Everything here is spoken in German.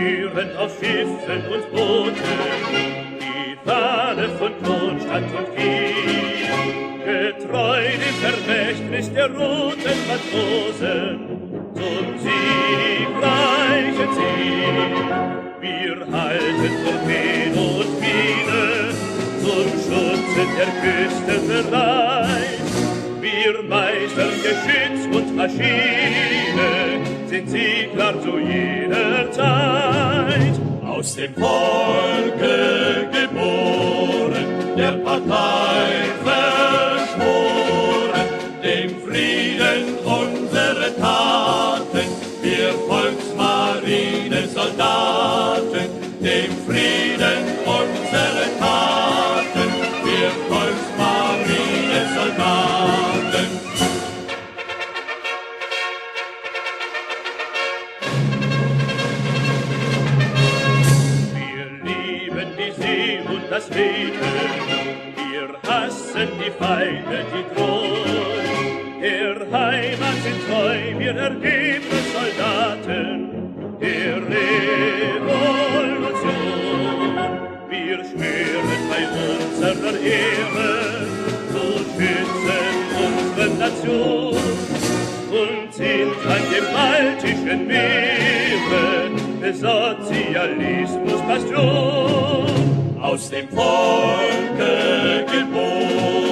führen auf Schiffen und Booten die Fahne von Kronstadt und Kiel. Getreu dem Vermächtnis der roten Matrosen zum siegreichen Ziel. Wir halten Torpedo und Mine zum Schutze der Küste bereit. Wir meistern Geschütz und Maschine, sind Siegler zu jeder Zeit. Aus dem Volke geboren, der Partei verschworen, dem Frieden unsere Taten, wir Volksmarine-Soldaten, dem Frieden unsere Taten, wir Volksmarine-Soldaten. Wir lieben die See und das Leben, wir hassen die Feinde, die drohen. Der Heimat sind treu, wir ergebene Soldaten der Revolution. Wir schwören bei unserer Ehre zu schützen unsere Nation und sind an dem baltischen Meere des Sozialismus Bastion. Aus dem Volke geboren,